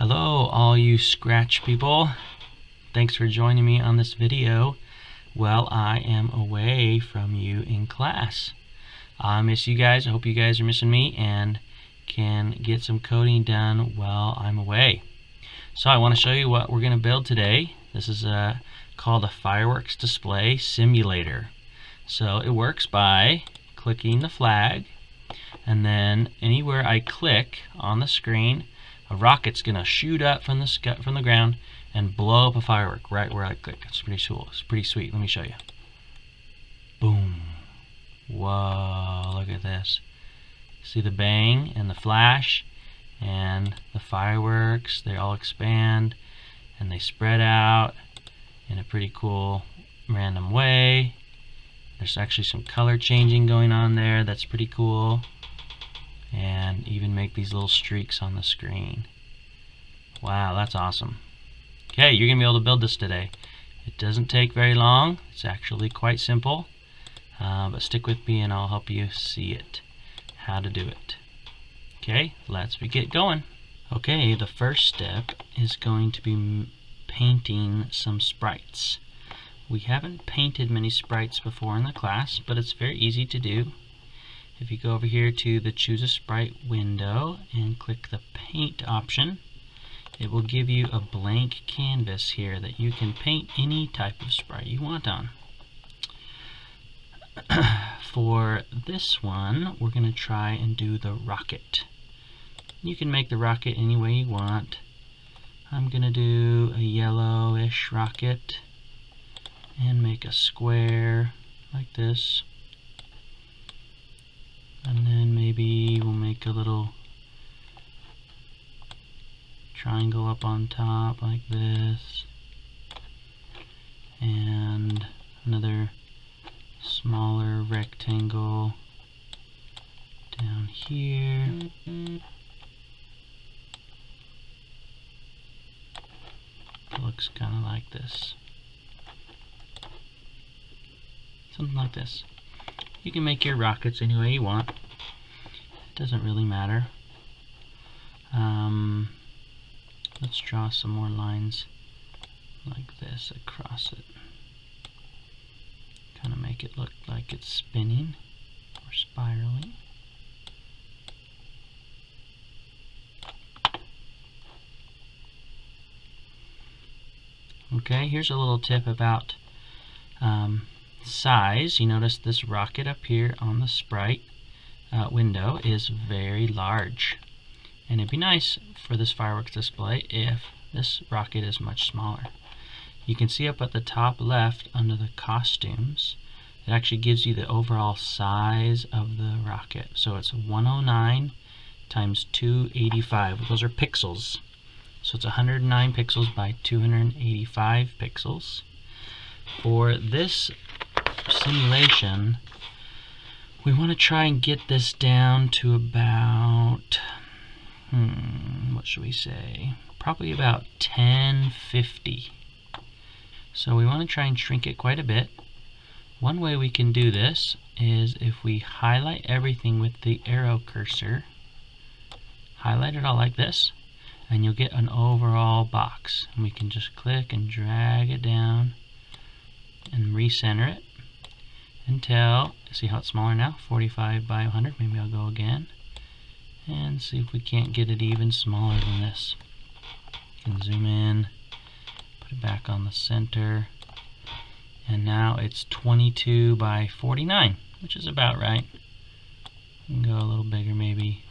Hello all you Scratch people. Thanks for joining me on this video. Well, I am away from you in class. I miss you guys. I hope you guys are missing me and can get some coding done while I'm away. So I want to show you what we're going to build today. This is called a fireworks display simulator. So it works by clicking the flag, and then anywhere I click on the screen, a rocket's gonna shoot up from the ground and blow up a firework right where I click. It's pretty cool. It's pretty sweet. Let me show you. Boom! Whoa! Look at this. See the bang and the flash and the fireworks. They all expand and they spread out in a pretty cool random way. There's actually some color changing going on there. That's pretty cool. And even make these little streaks on the screen. Wow, that's awesome. Okay, you're gonna be able to build this today. It doesn't take very long. It's actually quite simple, but stick with me and I'll help you see it, how to do it. Okay, let's get going. Okay, the first step is going to be painting some sprites. We haven't painted many sprites before in the class, but it's very easy to do. If you go over here to the Choose a Sprite window and click the Paint option, it will give you a blank canvas here that you can paint any type of sprite you want on. For this one, we're going to try and do the rocket. You can make the rocket any way you want. I'm going to do a yellowish rocket and make a square like this. And then maybe we'll make a little triangle up on top like this. And another smaller rectangle down here. It looks kind of like this. Something like this. You can make your rockets any way you want. It doesn't really matter. Let's draw some more lines like this across it. Kind of make it look like it's spinning or spiraling. Okay, here's a little tip about size. You notice this rocket up here on the sprite window is very large, and it'd be nice for this fireworks display if this rocket is much smaller. You can see up at the top left under the costumes, it actually gives you the overall size of the rocket. So it's 109 times 285. Those are pixels. So it's 109 pixels by 285 pixels. For this simulation, we want to try and get this down to about, what should we say? Probably about 1050. So we want to try and shrink it quite a bit. One way we can do this is if we highlight everything with the arrow cursor, highlight it all like this, and you'll get an overall box. And we can just click and drag it down and recenter it until, see how it's smaller now, 45 by 100. Maybe I'll go again and see if we can't get it even smaller than this. You can zoom in, put it back on the center, and now it's 22 by 49, which is about right. We can go a little bigger, maybe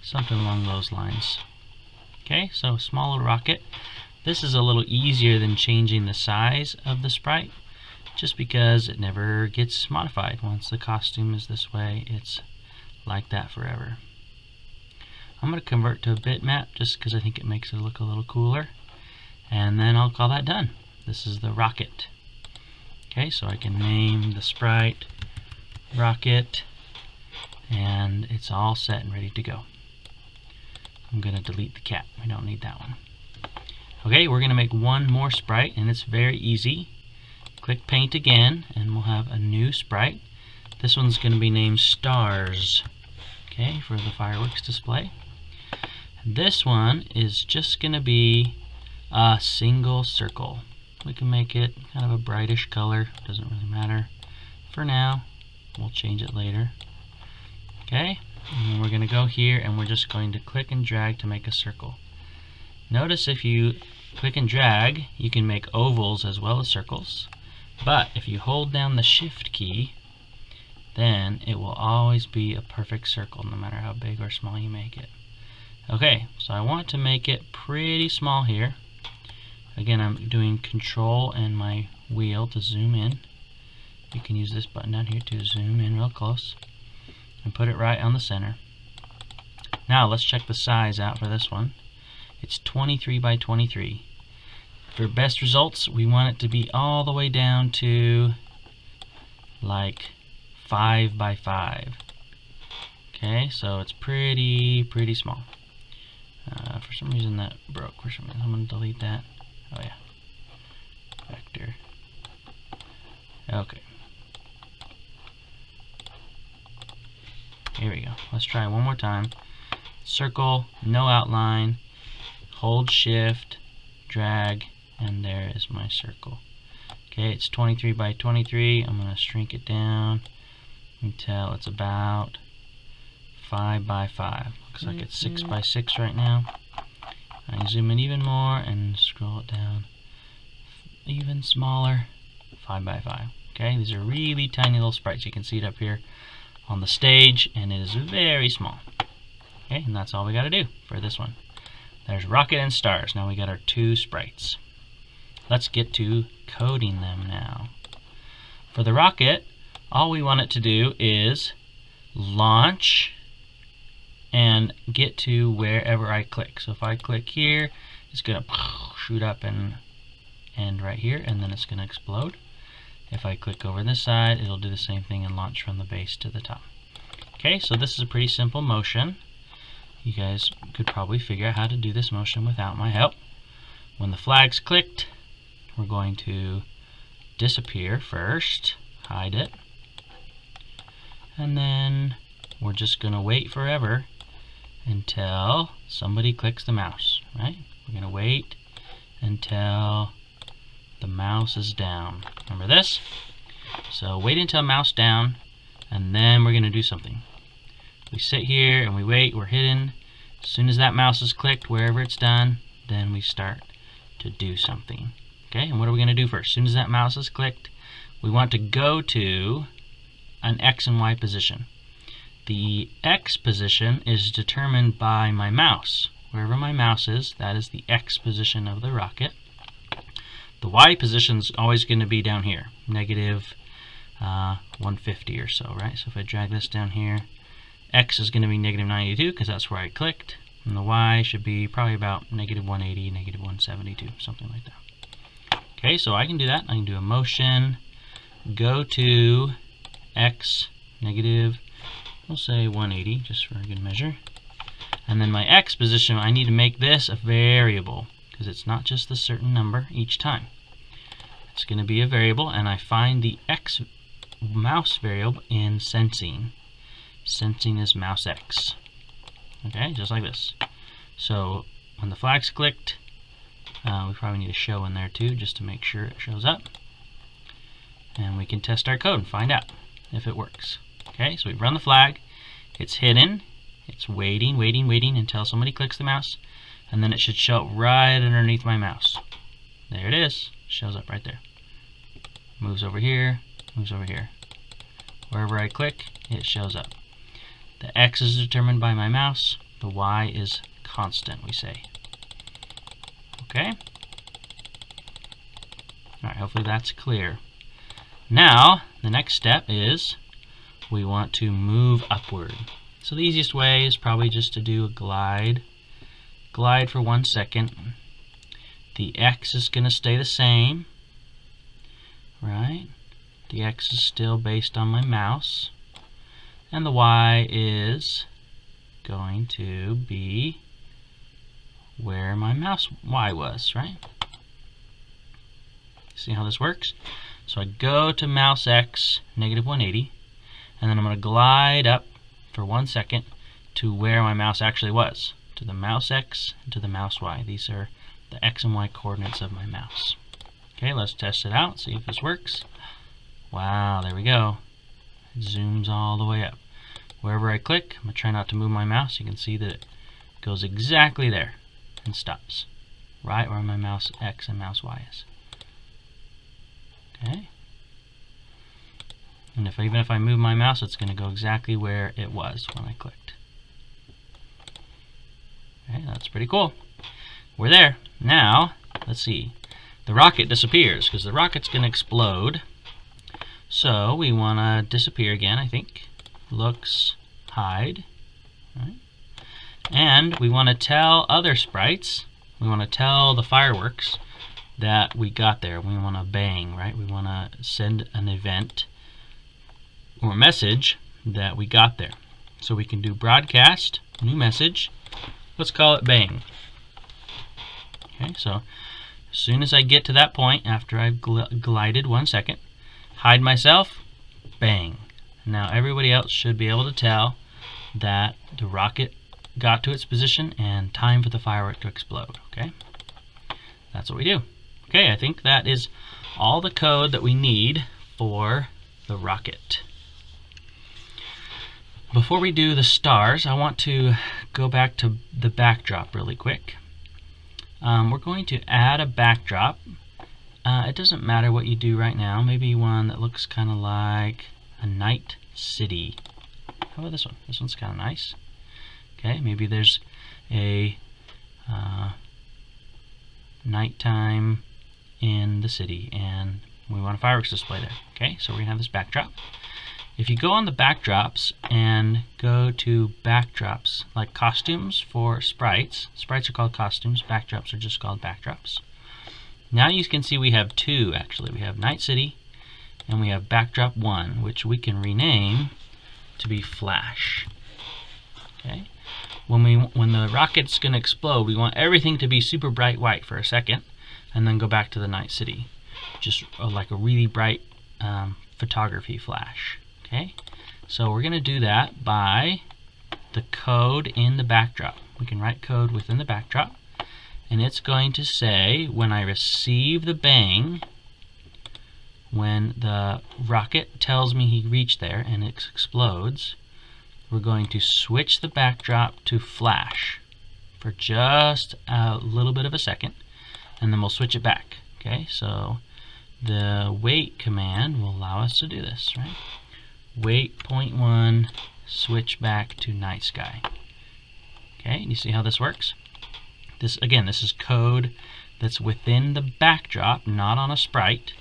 something along those lines. Okay, so small little rocket. This is a little easier than changing the size of the sprite, just because it never gets modified. Once the costume is this way, it's like that forever. I'm going to convert to a bitmap just because I think it makes it look a little cooler, and then I'll call that done. This is the rocket. Okay, so I can name the sprite rocket, and it's all set and ready to go. I'm going to delete the cat. We don't need that one. Okay, we're going to make one more sprite, and it's very easy. Click Paint again, and we'll have a new sprite. This one's going to be named Stars, okay, for the fireworks display. This one is just going to be a single circle. We can make it kind of a brightish color, doesn't really matter for now. We'll change it later. Okay, and then we're going to go here and we're just going to click and drag to make a circle. Notice if you click and drag, you can make ovals as well as circles. But if you hold down the Shift key, then it will always be a perfect circle, no matter how big or small you make it. Okay, so I want to make it pretty small here. Again, I'm doing Control and my wheel to zoom in. You can use this button down here to zoom in real close and put it right on the center. Now let's check the size out for this one. It's 23 by 23. For best results, we want it to be all the way down to like 5 by 5. Okay, so it's pretty small. For some reason that broke. For some reason, I'm going to delete that. Oh yeah, vector. Okay. Here we go. Let's try one more time. Circle, no outline, hold Shift, drag, and there is my circle. Okay, it's 23 by 23. I'm going to shrink it down until it's about 5 by 5. Looks like it's 6 by 6 right now. I zoom in even more and scroll it down even smaller, 5 by 5. Okay, these are really tiny little sprites. You can see it up here on the stage, and it is very small. Okay, and that's all we got to do for this one. There's rocket and stars. Now we got our 2 sprites. Let's get to coding them now. For the rocket, all we want it to do is launch and get to wherever I click. So if I click here, it's going to shoot up and end right here, and then it's going to explode. If I click over this side, it'll do the same thing and launch from the base to the top. Okay, so this is a pretty simple motion. You guys could probably figure out how to do this motion without my help. When the flag's clicked, we're going to disappear first, hide it, and then we're just going to wait forever until somebody clicks the mouse, right? We're going to wait until the mouse is down. Remember this? So wait until mouse down, and then we're going to do something. We sit here and we wait, we're hidden. As soon as that mouse is clicked, wherever it's done, then we start to do something. Okay, and what are we going to do first? As soon as that mouse is clicked, we want to go to an X and Y position. The X position is determined by my mouse. Wherever my mouse is, that is the X position of the rocket. The Y position is always going to be down here, negative 150 or so, right? So if I drag this down here, X is going to be negative 92 because that's where I clicked, and the Y should be probably about negative 180, negative 172, something like that. Okay, so I can do that. I can do a motion, go to X, negative, we'll say 180, just for a good measure. And then my X position, I need to make this a variable, because it's not just a certain number each time. It's going to be a variable, and I find the X mouse variable in sensing. Sensing is mouse X. Okay, just like this. So when the flag's clicked, we probably need a show in there too, just to make sure it shows up. And we can test our code and find out if it works. Okay, so we run the flag, it's hidden, it's waiting until somebody clicks the mouse, and then it should show up right underneath my mouse. There it is, shows up right there. Moves over here, moves over here. Wherever I click, it shows up. The X is determined by my mouse, the Y is constant, we say. Okay? Alright, hopefully that's clear. Now, the next step is we want to move upward. So the easiest way is probably just to do a glide. Glide for 1 second. The X is going to stay the same, right? The X is still based on my mouse. And the Y is going to be where my mouse Y was, right? See how this works? So I go to mouse X, negative 180, and then I'm going to glide up for 1 second to where my mouse actually was. to the mouse X, and to the mouse Y. These are the X and Y coordinates of my mouse. Okay, let's test it out, see if this works. Wow, there we go. It zooms all the way up. Wherever I click, I'm going to try not to move my mouse. You can see that it goes exactly there and stops. Right where my mouse X and mouse Y is. Okay. And even if I move my mouse, it's going to go exactly where it was when I clicked. Okay, that's pretty cool. We're there. Now, let's see. The rocket disappears because the rocket's going to explode. So we want to disappear again, I think. Looks, hide. Right. And we want to tell other sprites, we want to tell the fireworks that we got there. We want to bang, right? We want to send an event or a message that we got there. So we can do broadcast, new message. Let's call it bang. Okay, so as soon as I get to that point, after I've glided 1 second, hide myself, bang. Now everybody else should be able to tell that the rocket got to its position and time for the firework to explode. Okay, that's what we do. Okay, I think that is all the code that we need for the rocket. Before we do the stars, I want to go back to the backdrop really quick. We're going to add a backdrop. It doesn't matter what you do right now. Maybe one that looks kind of like a night city. How about this one? This one's kind of nice. Okay, maybe there's a nighttime in the city and we want a fireworks display there. Okay, so we're going to have this backdrop. If you go on the backdrops and go to backdrops, like costumes for sprites, sprites are called costumes, backdrops are just called backdrops. Now you can see we have two actually. We have Night City and we have backdrop 1, which we can rename to be Flash. Okay. When the rocket's going to explode, we want everything to be super bright white for a second and then go back to the Night City. Just like a really bright photography flash. Okay, so we're going to do that by the code in the backdrop. We can write code within the backdrop, and it's going to say when I receive the bang, when the rocket tells me he reached there and it explodes, we're going to switch the backdrop to flash for just a little bit of a second, and then we'll switch it back. Okay, so the wait command will allow us to do this, right? Wait 0.1, switch back to night sky. Okay, you see how this works? This is code that's within the backdrop, not on a sprite,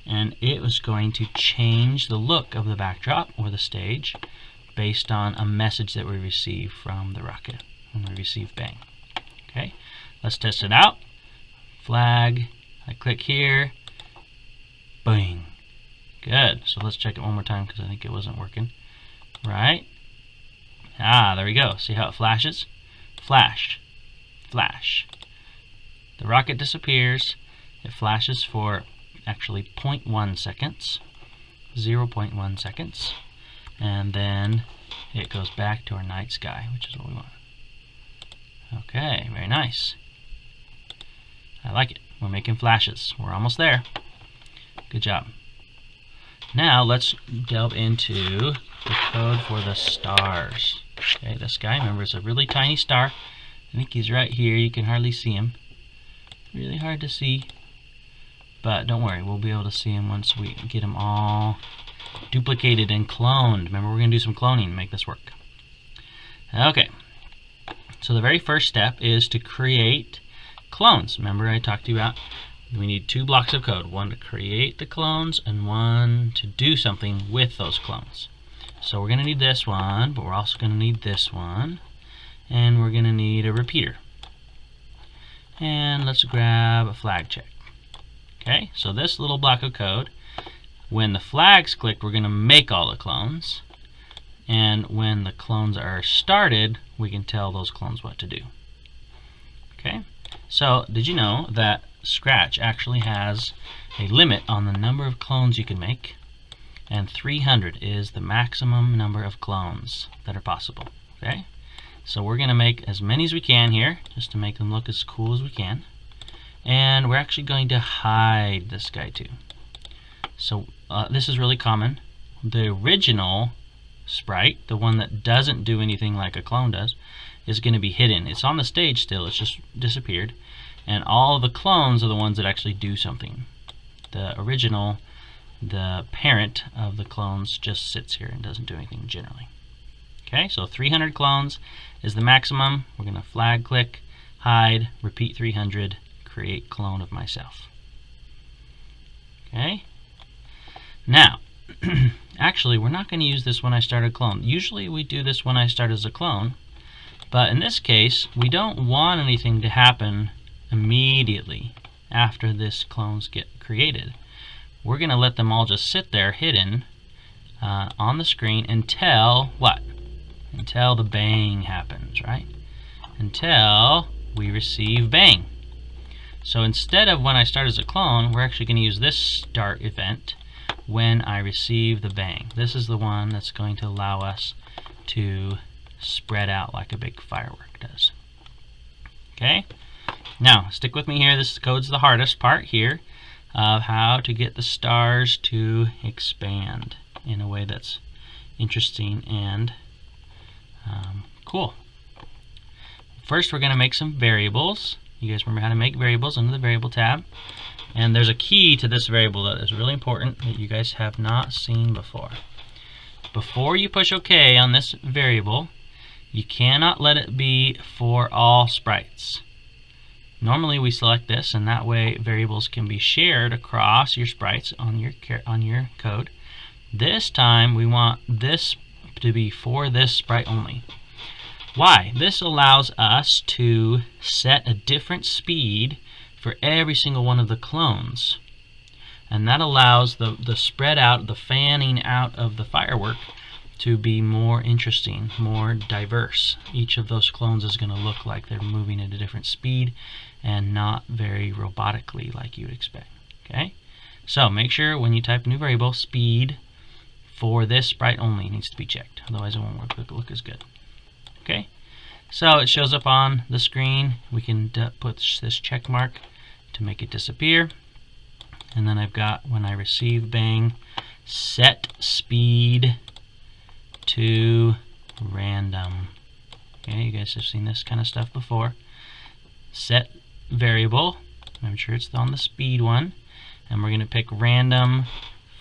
and it was going to change the look of the backdrop or the stage based on a message that we receive from the rocket when we receive bang. Okay, let's test it out. Flag, I click here, bang. Good. So let's check it one more time because I think it wasn't working. Right? Ah, there we go. See how it flashes? Flash. Flash. The rocket disappears. It flashes for actually 0.1 seconds. 0.1 seconds. And then it goes back to our night sky, which is what we want. Okay, very nice. I like it. We're making flashes. We're almost there. Good job. Now let's delve into the code for the stars. Okay, this guy, remember, it's a really tiny star. I think he's right here. You can hardly see him. Really hard to see. But don't worry, we'll be able to see him once we get him all duplicated and cloned. Remember, we're going to do some cloning to make this work. Okay, so the very first step is to create clones. Remember I talked to you about we need 2 blocks of code, one to create the clones and one to do something with those clones. So we're going to need this one, but we're also going to need this one, and we're going to need a repeater. And let's grab a flag check. Okay, so this little block of code, when the flag's clicked, we're going to make all the clones, and when the clones are started, we can tell those clones what to do. Okay, so did you know that Scratch actually has a limit on the number of clones you can make, and 300 is the maximum number of clones that are possible. Okay, So we're going to make as many as we can here, just to make them look as cool as we can. And we're actually going to hide this guy too. So this is really common. The original sprite, the one that doesn't do anything like a clone does, is going to be hidden. It's on the stage still, it's just disappeared. And all the clones are the ones that actually do something. The original, the parent of the clones, just sits here and doesn't do anything generally. Okay, so 300 clones is the maximum. We're going to flag click, hide, repeat 300, create clone of myself. Okay, now actually we're not going to use this when I start a clone. Usually we do this when I start as a clone, but in this case we don't want anything to happen immediately after this clones get created. We're going to let them all just sit there hidden on the screen until what? Until the bang happens, right? Until we receive bang. So instead of when I start as a clone, we're actually going to use this start event when I receive the bang. This is the one that's going to allow us to spread out like a big firework does. Okay? Now, stick with me here. This code's the hardest part here of how to get the stars to expand in a way that's interesting and cool. First, we're going to make some variables. You guys remember how to make variables under the variable tab. And there's a key to this variable that is really important that you guys have not seen before. Before you push OK on this variable, you cannot let it be for all sprites. Normally we select this, and that way variables can be shared across your sprites on your code. This time we want this to be for this sprite only. Why? This allows us to set a different speed for every single one of the clones. And that allows the spread out, the fanning out of the firework to be more interesting, more diverse. Each of those clones is going to look like they're moving at a different speed and not very robotically like you'd expect. Okay? So make sure when you type a new variable, speed for this sprite only needs to be checked. Otherwise it won't look as good. Okay? So it shows up on the screen. We can put this check mark to make it disappear. And then I've got, when I receive bang, set speed to random. Okay, you guys have seen this kind of stuff before. Set variable, I'm sure it's on the speed one, and we're going to pick random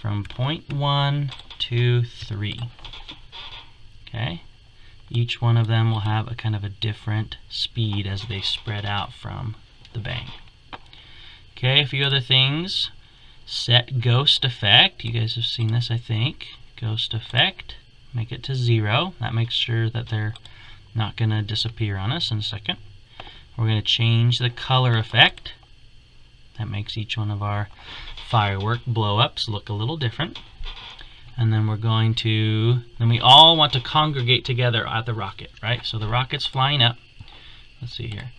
from 0.1 to 3. Okay, each one of them will have a kind of a different speed as they spread out from the bang. Okay, a few other things. Set ghost effect. You guys have seen this, I think. Ghost effect. Make it to 0. That makes sure that they're not going to disappear on us in a second. We're going to change the color effect. That makes each one of our firework blow-ups look a little different. And then we're going to, then we all want to congregate together at the rocket, right? So the rocket's flying up. Let's see here.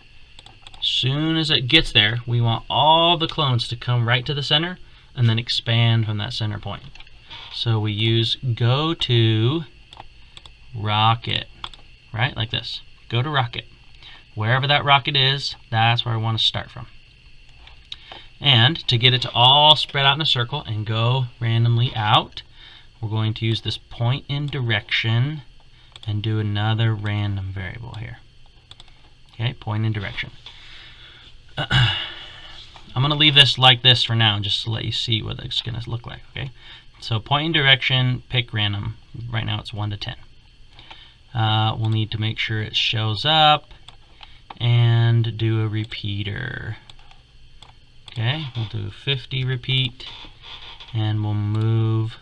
As soon as it gets there, we want all the clones to come right to the center and then expand from that center point. So we use go to rocket, right? Like this. Go to rocket. Wherever that rocket is, that's where I want to start from. And to get it to all spread out in a circle and go randomly out, we're going to use this point in direction and do another random variable here. Okay, point in direction. I'm going to leave this like this for now just to let you see what it's going to look like. Okay, so point in direction, pick random. Right now it's 1 to 10. We'll need to make sure it shows up and do a repeater. Okay, we'll do 50 repeat and we'll move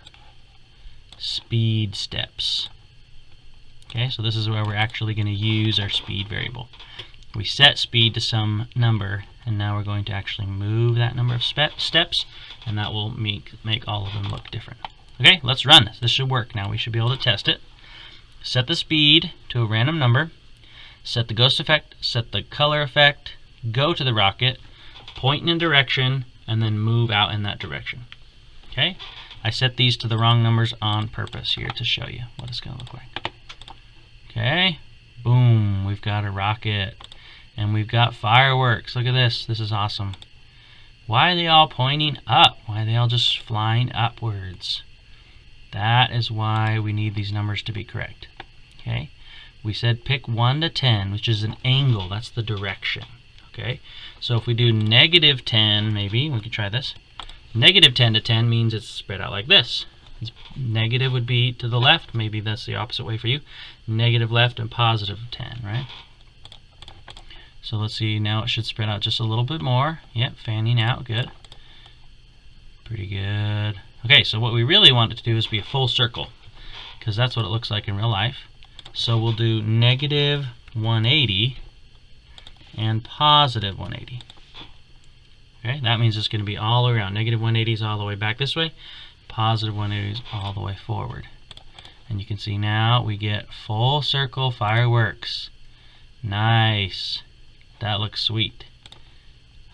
speed steps. Okay, so this is where we're actually going to use our speed variable. We set speed to some number, and now we're going to actually move that number of steps, and that will make all of them look different. Okay, let's run this. This should work now. We should be able to test it. Set the speed to a random number, set the ghost effect, set the color effect, go to the rocket, point in a direction, and then move out in that direction. Okay, I set these to the wrong numbers on purpose here to show you what it's going to look like. Okay, Boom, we've got a rocket. And we've got fireworks. Look at this. This is awesome. Why are they all pointing up? Why are they all just flying upwards? That is why we need these numbers to be correct. Okay? We said pick 1 to 10, which is an angle. That's the direction. Okay? So if we do negative 10, maybe, we could try this. Negative 10 to 10 means it's spread out like this. Negative would be to the left. Maybe that's the opposite way for you. Negative left and positive 10, right? So let's see, now it should spread out just a little bit more. Yep, fanning out, good. Pretty good. Okay, so what we really want it to do is be a full circle, because that's what it looks like in real life. So we'll do negative 180 and positive 180. Okay, that means it's going to be all around. Negative 180 is all the way back this way. Positive 180 is all the way forward. And you can see now we get full circle fireworks. Nice. That looks sweet.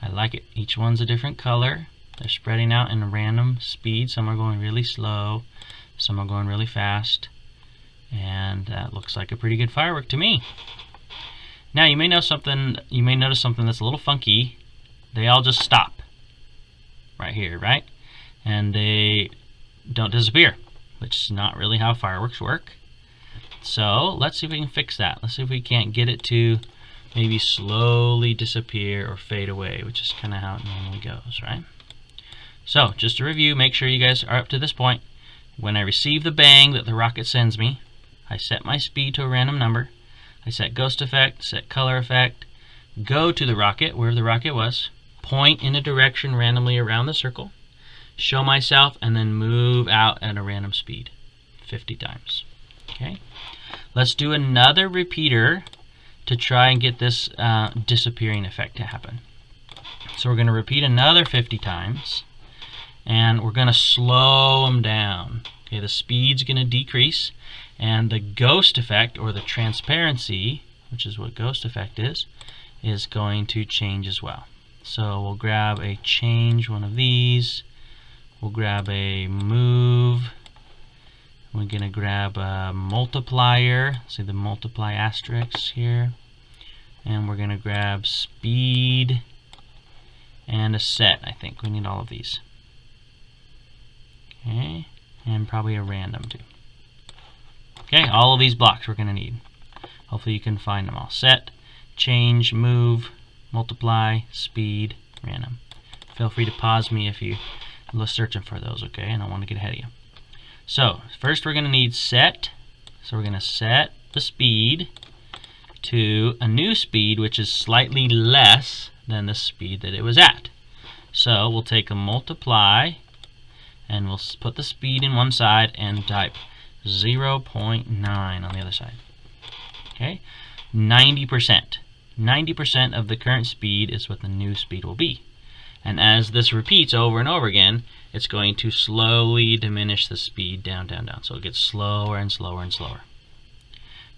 I like it. Each one's a different color. They're spreading out in a random speed. Some are going really slow. Some are going really fast. And that looks like a pretty good firework to me. Now you may notice something that's a little funky. They all just stop right here, right? And they don't disappear, which is not really how fireworks work. So let's see if we can fix that. Let's see if we can't get it to maybe slowly disappear or fade away, which is kind of how it normally goes, right? So just to review, make sure you guys are up to this point. When I receive the bang that the rocket sends me, I set my speed to a random number. I set ghost effect, set color effect, go to the rocket, wherever the rocket was, point in a direction randomly around the circle, show myself, and then move out at a random speed 50 times. Okay? Let's do another repeater to try and get this disappearing effect to happen. So we're going to repeat another 50 times, and we're going to slow them down. Okay, the speed's going to decrease, and the ghost effect, or the transparency, which is what ghost effect is going to change as well. So we'll grab a change, one of these. We'll grab a move. We're going to grab a multiplier. See the multiply asterisks here. And we're going to grab speed and a set. I think we need all of these. Okay, and probably a random too. Okay, all of these blocks we're going to need. Hopefully you can find them all. Set, change, move, multiply, speed, random. Feel free to pause me if you're searching for those, okay? And I want to get ahead of you. So, first we're going to need set. So we're going to set the speed to a new speed, which is slightly less than the speed that it was at. So we'll take a multiply, and we'll put the speed in one side and type 0.9 on the other side. Okay? 90%. 90% of the current speed is what the new speed will be. And as this repeats over and over again, it's going to slowly diminish the speed down, down, down. So it gets slower and slower and slower.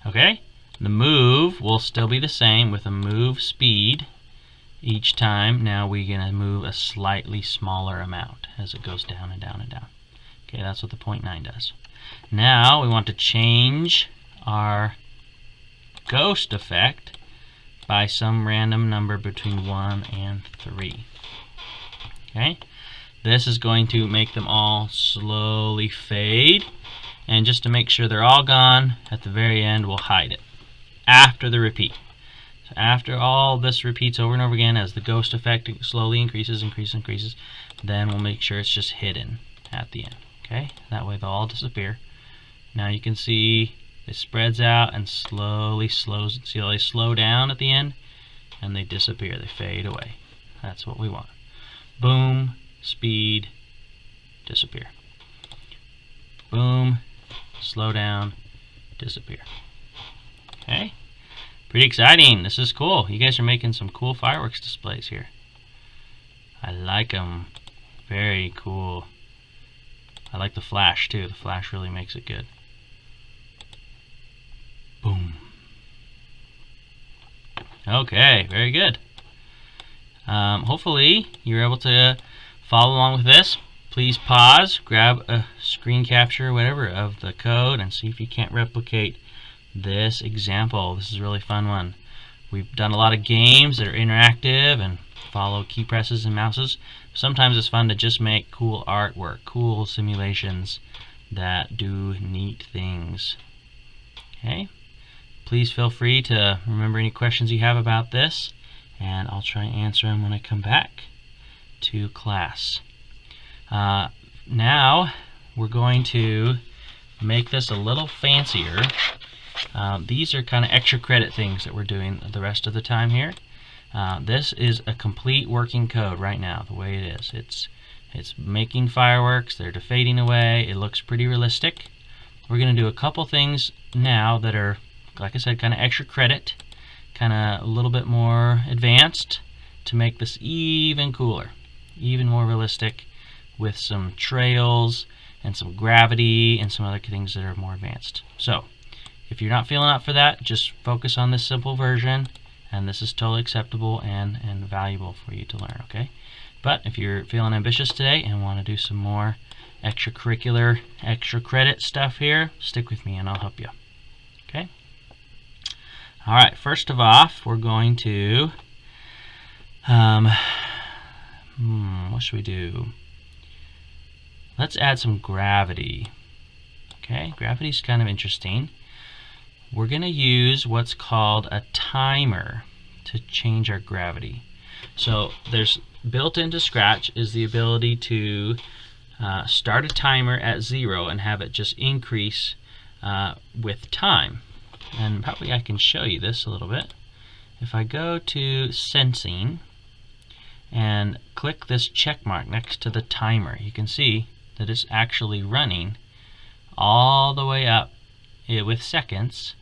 Okay? The move will still be the same with a move speed. Each time, now we're going to move a slightly smaller amount as it goes down and down and down. Okay, that's what the 0.9 does. Now we want to change our ghost effect by some random number between 1 and 3. Okay? This is going to make them all slowly fade. And just to make sure they're all gone, at the very end we'll hide it after the repeat. So after all this repeats over and over again, as the ghost effect slowly increases, then we'll make sure it's just hidden at the end. Okay? That way they'll all disappear. Now you can see it spreads out and slowly slows. See how they slow down at the end? And they disappear. They fade away. That's what we want. Boom, speed, disappear. Boom, slow down, disappear. Okay? Pretty exciting. This is cool. You guys are making some cool fireworks displays here. I like them. Very cool. I like the flash too. The flash really makes it good. Boom. Okay, very good. Hopefully you're able to follow along with this. Please pause, grab a screen capture or whatever of the code, and see if you can't replicate this example. This is a really fun one. We've done a lot of games that are interactive and follow key presses and mouses. Sometimes it's fun to just make cool artwork, cool simulations that do neat things. Okay? Please feel free to remember any questions you have about this, and I'll try and answer them when I come back to class. Now we're going to make this a little fancier. These are kind of extra credit things that we're doing the rest of the time here. This is a complete working code right now, the way it is. It's making fireworks, they're fading away, it looks pretty realistic. We're going to do a couple things now that are, like I said, kind of extra credit, kind of a little bit more advanced to make this even cooler, even more realistic, with some trails and some gravity and some other things that are more advanced. So if you're not feeling up for that, just focus on this simple version, and this is totally acceptable and valuable for you to learn, okay? But if you're feeling ambitious today and want to do some more extracurricular, extra credit stuff here, stick with me and I'll help you, okay? Alright, first of all, we're going to, what should we do? Let's add some gravity, okay? Gravity's kind of interesting. We're going to use what's called a timer to change our gravity. So there's built into Scratch is the ability to start a timer at 0 and have it just increase with time. And probably I can show you this a little bit. If I go to Sensing and click this check mark next to the timer, you can see that it's actually running all the way up with seconds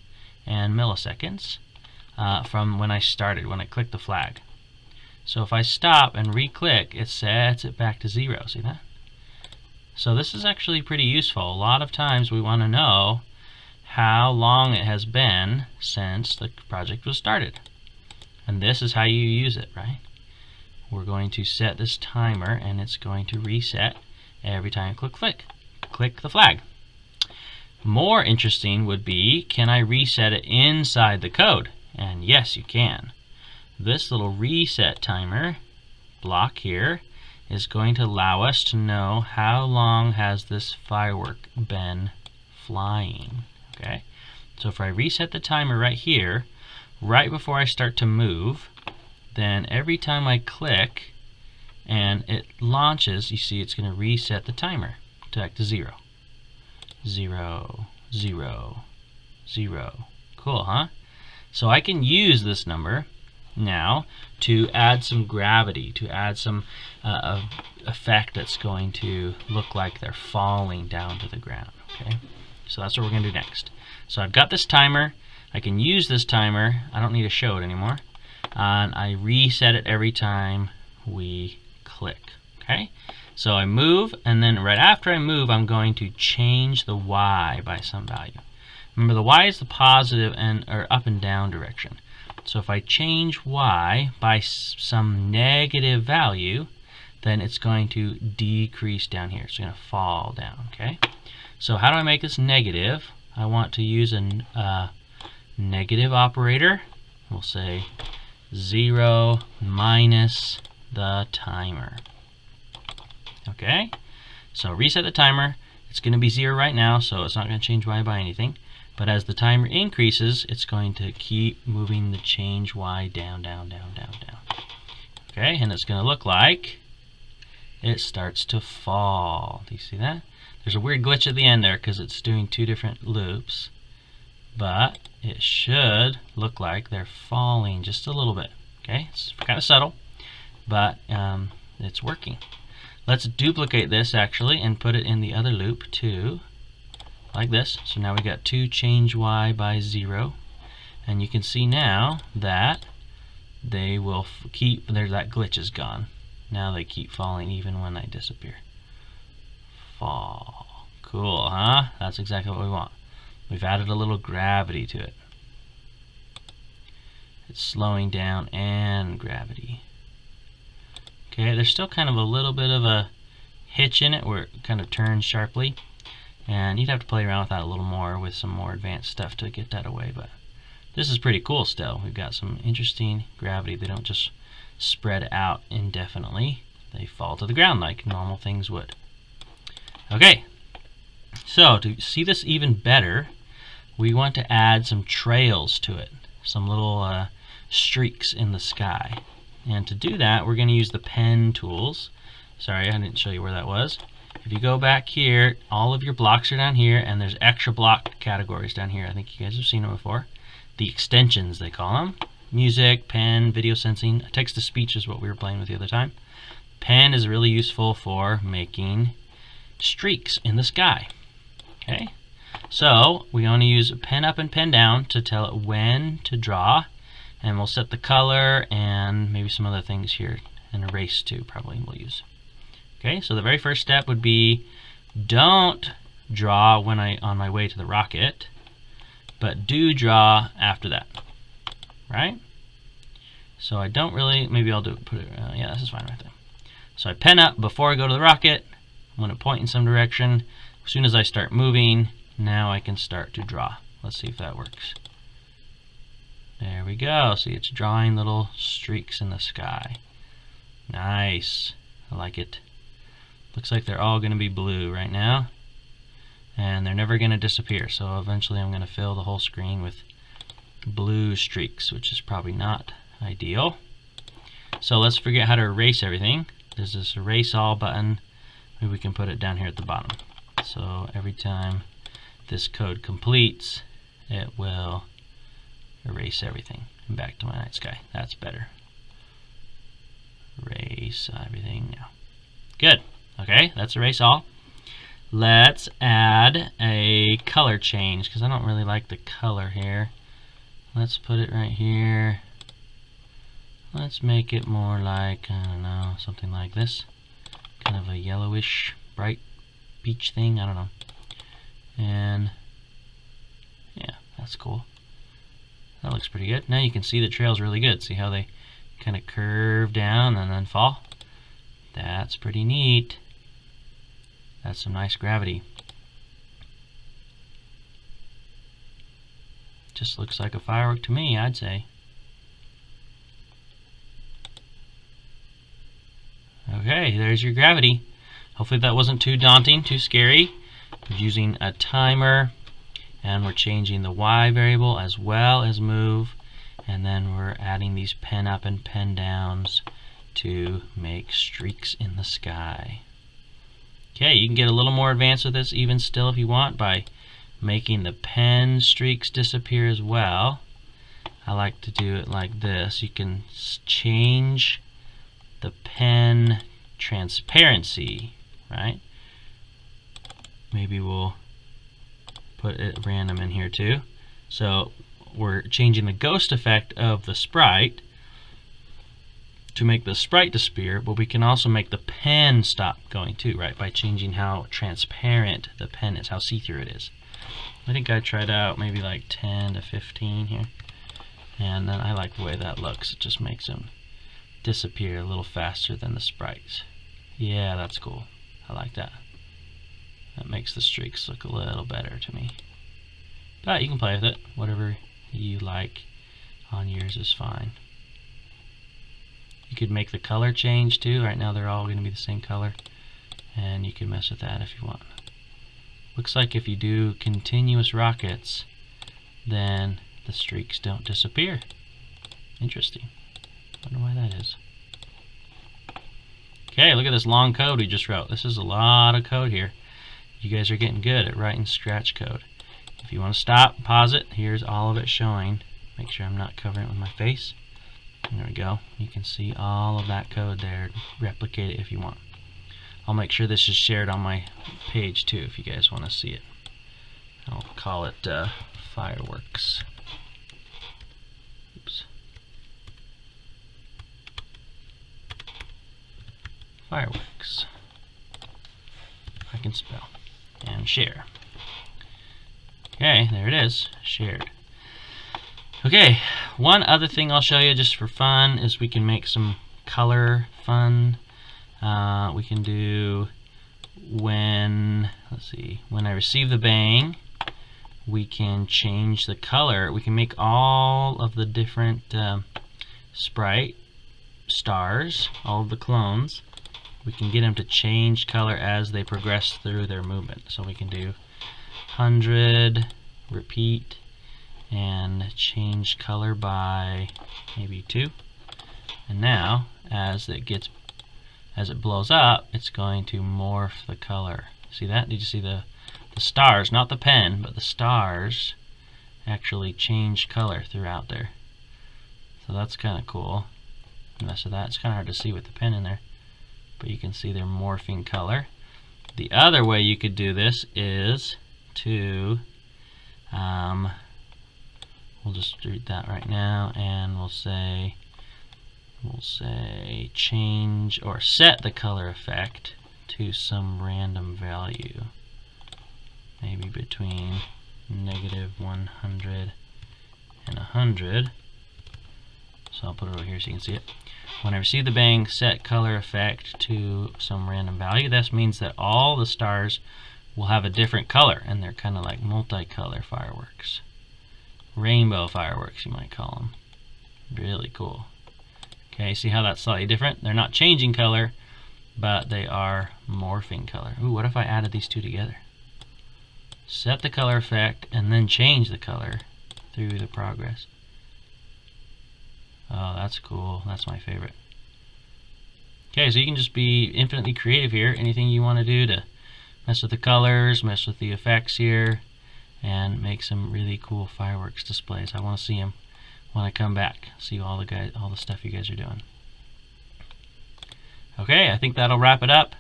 and milliseconds from when I started, when I clicked the flag. So if I stop and re-click, it sets it back to 0. See that? So this is actually pretty useful. A lot of times we want to know how long it has been since the project was started. And this is how you use it, right? We're going to set this timer and it's going to reset every time I click the flag. More interesting would be, can I reset it inside the code? And yes, you can. This little reset timer block here is going to allow us to know how long has this firework been flying. Okay? So if I reset the timer right here, right before I start to move, then every time I click and it launches, you see it's going to reset the timer back to 0. 0, 0, 0. Cool, huh? So I can use this number now to add some gravity, to add some effect that's going to look like they're falling down to the ground. Okay? So that's what we're going to do next. So I've got this timer. I can use this timer. I don't need to show it anymore. And I reset it every time we click. Okay? So I move, and then right after I move, I'm going to change the Y by some value. Remember, the Y is the positive or up and down direction. So if I change Y by some negative value, then it's going to decrease down here. It's going to fall down, okay? So how do I make this negative? I want to use a negative operator. We'll say 0 minus the timer. Okay, so reset the timer. It's going to be 0 right now, so it's not going to change Y by anything. But as the timer increases, it's going to keep moving the change Y down, down, down, down, down. Okay, and it's going to look like it starts to fall. Do you see that? There's a weird glitch at the end there because it's doing 2 different loops. But it should look like they're falling just a little bit. Okay, it's kind of subtle, but it's working. Let's duplicate this actually and put it in the other loop too, like this. So now we got 2 change Y by 0, and you can see now that they will keep, that glitch is gone. Now they keep falling even when I disappear. Fall. Cool, huh? That's exactly what we want. We've added a little gravity to it. It's slowing down and gravity. Okay, there's still kind of a little bit of a hitch in it where it kind of turns sharply. And you'd have to play around with that a little more with some more advanced stuff to get that away, but this is pretty cool still. We've got some interesting gravity. They don't just spread out indefinitely. They fall to the ground like normal things would. Okay, so to see this even better, we want to add some trails to it, some little streaks in the sky. And to do that, we're going to use the pen tools. Sorry, I didn't show you where that was. If you go back here, all of your blocks are down here, and there's extra block categories down here. I think you guys have seen them before. The extensions, they call them. Music, pen, video sensing. Text-to-speech is what we were playing with the other time. Pen is really useful for making streaks in the sky. Okay, so we want to use pen up and pen down to tell it when to draw, and we'll set the color and maybe some other things here, and erase too probably we'll use. Okay, so the very first step would be don't draw when on my way to the rocket, but do draw after that, right? So I don't really, maybe I'll put it, yeah, this is fine right there. So I pen up before I go to the rocket. I'm going to point in some direction. As soon as I start moving, now I can start to draw. Let's see if that works. There we go. See, it's drawing little streaks in the sky. Nice. I like it. Looks like they're all going to be blue right now. And they're never going to disappear. So eventually I'm going to fill the whole screen with blue streaks, which is probably not ideal. So let's figure out how to erase everything. There's this erase all button. Maybe we can put it down here at the bottom. So every time this code completes, it will erase everything. And back to my night sky. That's better. Erase everything now. Good. Okay, that's erase all. Let's add a color change, because I don't really like the color here. Let's put it right here. Let's make it more like, I don't know, something like this. Kind of a yellowish, bright peach thing, I don't know. And yeah, that's cool. That looks pretty good. Now you can see the trails really good. See how they kind of curve down and then fall? That's pretty neat. That's some nice gravity. Just looks like a firework to me, I'd say. Okay, there's your gravity. Hopefully that wasn't too daunting, too scary. We're using a timer, and we're changing the Y variable as well as move, and then we're adding these pen up and pen downs to make streaks in the sky. Okay, you can get a little more advanced with this even still if you want by making the pen streaks disappear as well. I like to do it like this. You can change the pen transparency, right? Maybe we'll put it random in here too. So we're changing the ghost effect of the sprite to make the sprite disappear, but we can also make the pen stop going too, right? By changing how transparent the pen is, how see-through it is. I think I tried out maybe like 10 to 15 here. And then I like the way that looks. It just makes them disappear a little faster than the sprites. Yeah, that's cool. I like that. That makes the streaks look a little better to me. But you can play with it. Whatever you like on yours is fine. You could make the color change too. Right now they're all going to be the same color. And you can mess with that if you want. Looks like if you do continuous rockets, then the streaks don't disappear. Interesting. Wonder why that is. Okay, look at this long code we just wrote. This is a lot of code here. You guys are getting good at writing Scratch code. If you want to stop, pause it. Here's all of it showing. Make sure I'm not covering it with my face. There we go. You can see all of that code there. Replicate it if you want. I'll make sure this is shared on my page too if you guys want to see it. I'll call it fireworks. Oops. Fireworks. I can spell. And share. Okay, there it is. Shared. Okay, one other thing I'll show you just for fun is we can make some color fun. We can do when, let's see, when I receive the bang, we can change the color. We can make all of the different sprite stars, all of the clones, we can get them to change color as they progress through their movement. So we can do 100, repeat, and change color by maybe 2. And now, as it blows up, it's going to morph the color. See that? Did you see the stars, not the pen, but the stars actually change color throughout there. So that's kind of cool. And so that's kind of hard to see with the pen in there, but you can see they're morphing color. The other way you could do this is to, we'll just read that right now, and we'll say change or set the color effect to some random value, maybe between -100 and 100. So I'll put it over here so you can see it. When I receive the bang, set color effect to some random value. This means that all the stars will have a different color, and they're kind of like multicolor fireworks. Rainbow fireworks, you might call them. Really cool. Okay, see how that's slightly different? They're not changing color, but they are morphing color. Ooh, what if I added these two together? Set the color effect, and then change the color through the progress. Oh, that's cool. That's my favorite. Okay, so you can just be infinitely creative here. Anything you want to do to mess with the colors, mess with the effects here, and make some really cool fireworks displays. I want to see them when I come back. See all the stuff you guys are doing. Okay, I think that'll wrap it up.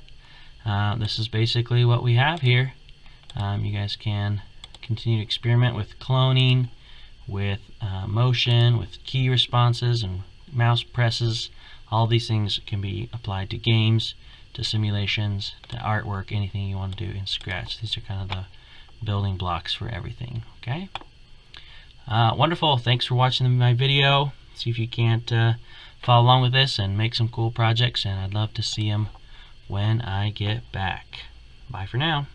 This is basically what we have here. You guys can continue to experiment with cloning, with motion, with key responses and mouse presses. All these things can be applied to games, to simulations, to artwork, anything you want to do in Scratch. These are kind of the building blocks for everything. Okay? Wonderful. Thanks for watching my video. See if you can't follow along with this and make some cool projects, and I'd love to see them when I get back. Bye for now.